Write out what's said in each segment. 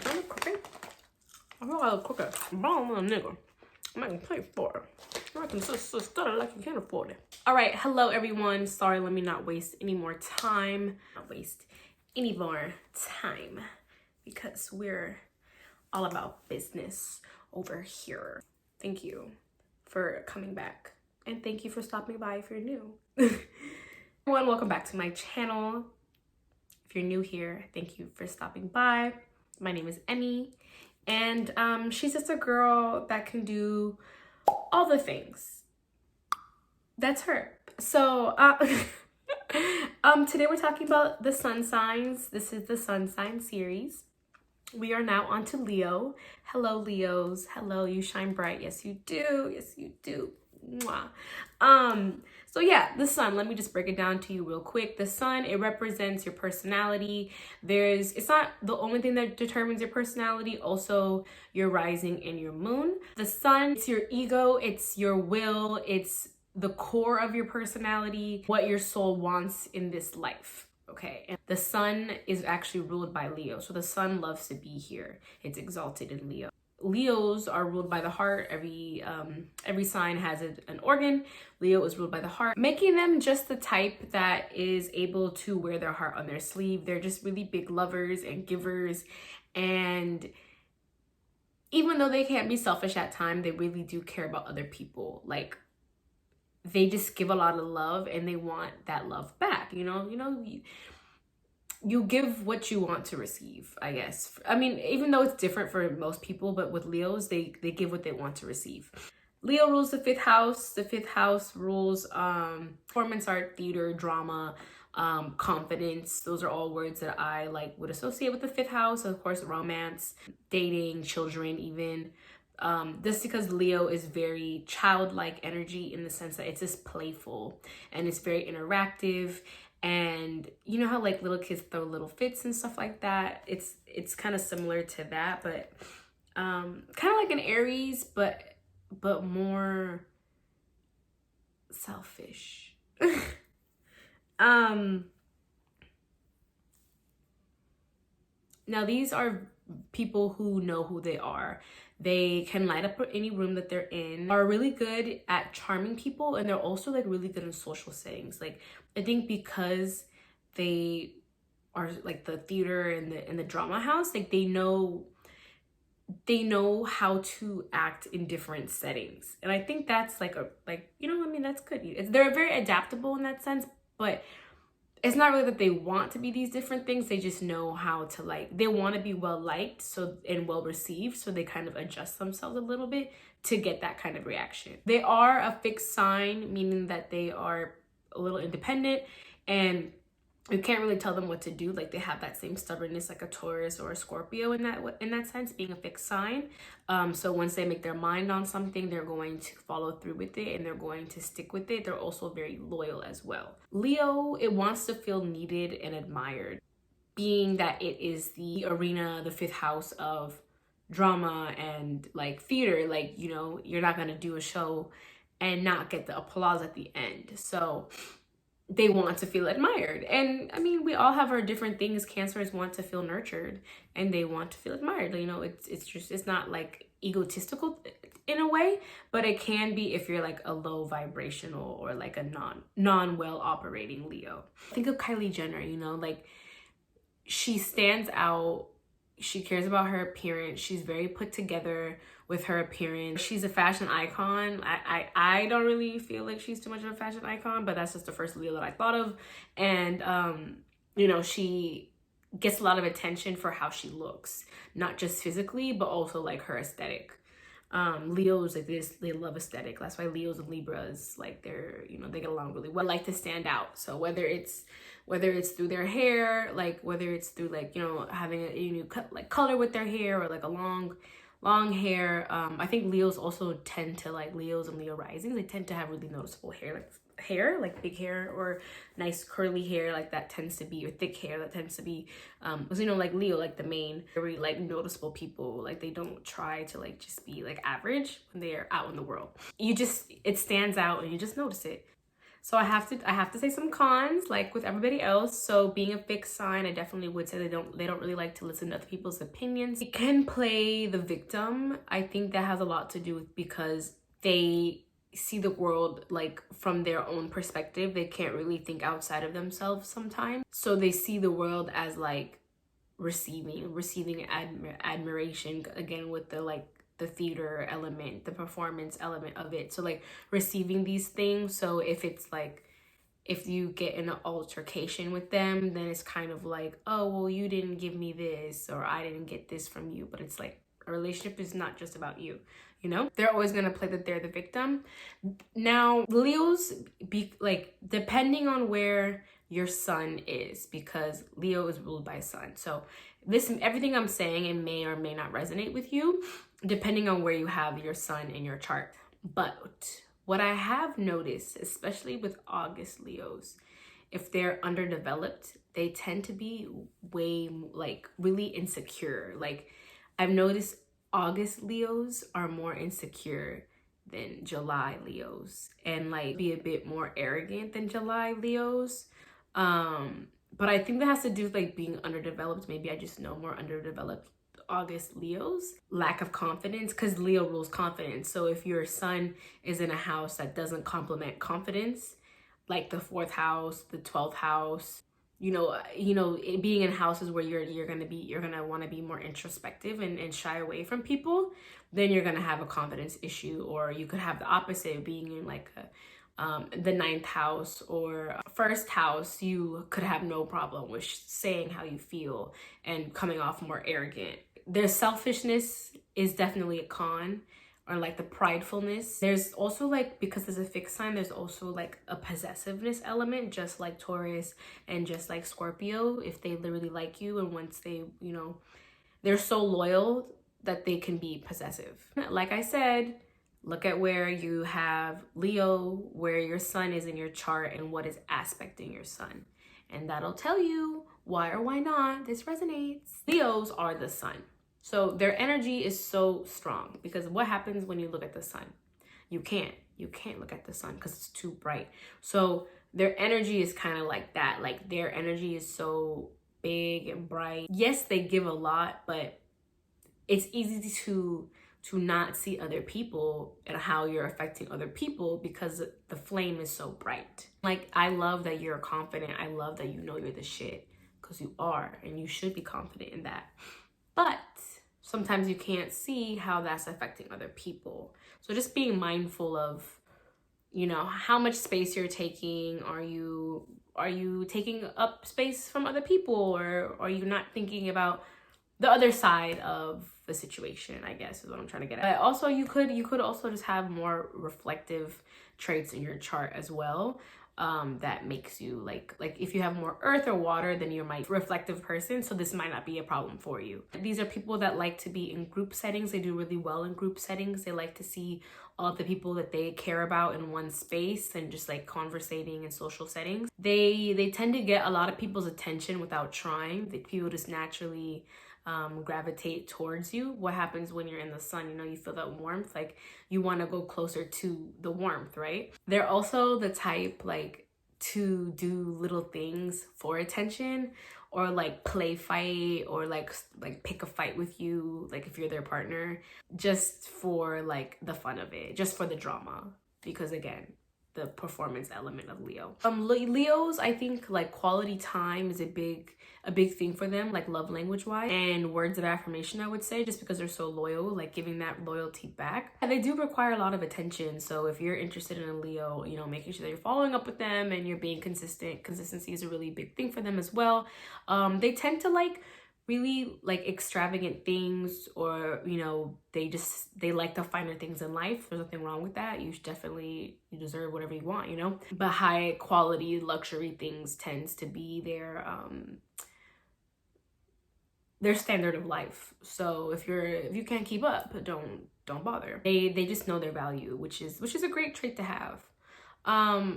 done cooking. I feel like I cook a bomb little nigga. I'm not gonna pay for it. I can just stutter like you can't afford it. All right, hello everyone. Sorry, let me not waste any more time. Because we're all about business over here. Thank you for coming back. And thank you for stopping by if you're new. Everyone, welcome back to my channel. If you're new here, thank you for stopping by. My name is Emmy, and she's just a girl that can do all the things. That's her. So today we're talking about the sun signs. This is the sun sign series. We are now on to Leo. Hello, Leos. Hello, you shine bright. Yes, you do. Yes, you do. Mwah. So yeah, the sun, let me just break it down to you real quick. The sun, it represents your personality. It's not the only thing that determines your personality, also your rising and your moon. The sun, it's your ego, it's your will, it's the core of your personality, what your soul wants in this life. Okay, and the sun is actually ruled by Leo. So the sun loves to be here. It's exalted in Leo. Leos are ruled by the heart. Every sign has an organ. Leo is ruled by the heart, making them just the type that is able to wear their heart on their sleeve. They're just really big lovers and givers. And even though they can't be selfish at times, they really do care about other people. Like, they just give a lot of love and they want that love back. You give what you want to receive, I guess. I mean, even though it's different for most people, but with Leos, they give what they want to receive. Leo rules the 5th house. The 5th house rules performance art, theater, drama, confidence. Those are all words that I would associate with the 5th house. Of course, romance, dating, children, even. Just because Leo is very childlike energy in the sense that it's just playful and it's very interactive. And you know how little kids throw little fits and stuff like that? It's kind of similar to that, but kind of like an Aries, but more selfish. Now these are people who know who they are. They can light up any room that they're in, are really good at charming people, and they're also really good in social settings. I think because they are the theater and the drama house, they know how to act in different settings. And I think that's that's good. They're very adaptable in that sense, but it's not really that they want to be these different things. They just know how to they want to be well liked and well received, so they kind of adjust themselves a little bit to get that kind of reaction. They are a fixed sign, meaning that they are a little independent and you can't really tell them what to do. They have that same stubbornness like a Taurus or a Scorpio in that sense, being a fixed sign. So once they make their mind on something, they're going to follow through with it and they're going to stick with it. They're also very loyal as well. Leo, it wants to feel needed and admired, being that it is the arena, the 5th house of drama and theater. You're not going to do a show and not get the applause at the end. So they want to feel admired. And I mean, we all have our different things. Cancers want to feel nurtured and they want to feel admired. It's not egotistical in a way, but it can be if you're a low vibrational or a non-well operating Leo. Think of Kylie Jenner, she stands out. She cares about her appearance. She's very put together with her appearance. She's a fashion icon. I don't really feel like she's too much of a fashion icon, but that's just the first Leo that I thought of. And, she gets a lot of attention for how she looks, not just physically, but also her aesthetic. Leos they love aesthetic. That's why Leos and Libras, they're, they get along really well. They like to stand out. So whether it's through their hair, whether it's through having a unique color with their hair, or a long hair. I think Leos also tend to Leos and Leo rising. They tend to have really noticeable hair, big hair or nice curly hair, that tends to be, or thick hair that tends to be, Leo, the main, very noticeable people. They don't try to just be average when they are out in the world. It stands out and you just notice it. So I have to say some cons, like with everybody else. So being a fixed sign, I definitely would say they don't really like to listen to other people's opinions. They can play the victim. I think that has a lot to do with because they see the world like from their own perspective. They can't really think outside of themselves sometimes. So they see the world as like receiving admiration, again with the like the theater element, the performance element of it. So like receiving these things. So if it's like, if you get in an altercation with them, then it's kind of like, oh, well, you didn't give me this, or I didn't get this from you. But it's like, a relationship is not just about you, you know? They're always gonna play that they're the victim. Now, Leos, be like, depending on where your sun is, because Leo is ruled by sun. So this, everything I'm saying, it may or may not resonate with you, depending on where you have your sun in your chart. But what I have noticed, especially with August Leos, if they're underdeveloped, they tend to be way like really insecure. Like I've noticed August Leos are more insecure than July Leos, and like be a bit more arrogant than July Leos. But I think that has to do with like being underdeveloped. Maybe I just know more underdeveloped August Leos. Lack of confidence, because Leo rules confidence. So if your sun is in a house that doesn't complement confidence, like the 4th house, the 12th house, you know, being in houses where you're gonna want to be more introspective and shy away from people, then you're gonna have a confidence issue. Or you could have the opposite, being in like the 9th house or 1st house. You could have no problem with saying how you feel and coming off more arrogant. Their selfishness is definitely a con, or like the pridefulness. There's also like, because there's a fixed sign, there's also like a possessiveness element, just like Taurus and just like Scorpio. If they literally like you, and once they, you know, they're so loyal that they can be possessive. Like I said, look at where you have Leo, where your sun is in your chart, and what is aspecting your sun. And that'll tell you why or why not this resonates. Leos are the sun. So their energy is so strong, because what happens when you look at the sun? You can't look at the sun because it's too bright. So their energy is kind of like that. Like their energy is so big and bright. Yes, they give a lot, but it's easy to not see other people and how you're affecting other people because the flame is so bright. Like, I love that you're confident. I love that you know you're the shit, because you are, and you should be confident in that. But sometimes you can't see how that's affecting other people. So just being mindful of, you know, how much space you're taking. Are you taking up space from other people, or are you not thinking about the other side of the situation, I guess is what I'm trying to get at. But also you could also just have more reflective traits in your chart as well. That makes you like if you have more earth or water, then you're my reflective person, so this might not be a problem for you. These are people that like to be in group settings. They do really well in group settings. They like to see all of the people that they care about in one space and just like conversating in social settings. They tend to get a lot of people's attention without trying. The people just naturally gravitate towards you. What happens when you're in the sun? You know, you feel that warmth, like you want to go closer to the warmth, right? They're also the type like to do little things for attention, or like play fight, or like pick a fight with you, like if you're their partner, just for like the fun of it, just for the drama, because again, the performance element of Leo. Leos, I think like quality time is a big thing for them, like love language wise, and words of affirmation, I would say, just because they're so loyal, like giving that loyalty back. And they do require a lot of attention. So if you're interested in a Leo, you know, making sure that you're following up with them and you're being consistent. Consistency is a really big thing for them as well. They tend to like really like extravagant things, or you know, they like the finer things in life. There's nothing wrong with that. You deserve whatever you want, you know. But high quality luxury things tends to be their standard of life. So if you can't keep up, don't bother. They just know their value, which is a great trait to have.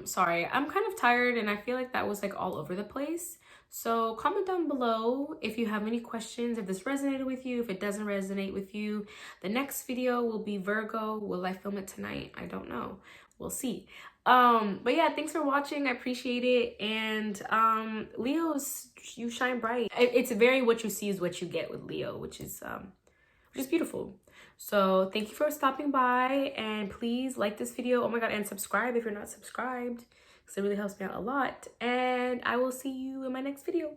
Sorry, I'm kind of tired and I feel like that was like all over the place. So comment down below if you have any questions, if this resonated with you, if it doesn't resonate with you. The next video will be Virgo. Will I film it tonight? I don't know. We'll see. But yeah, thanks for watching. I appreciate it. And Leos, you shine bright. It's very what you see is what you get with Leo, which is beautiful. So thank you for stopping by, and please like this video. Oh my god, and subscribe if you're not subscribed, because it really helps me out a lot. And I will see you in my next video.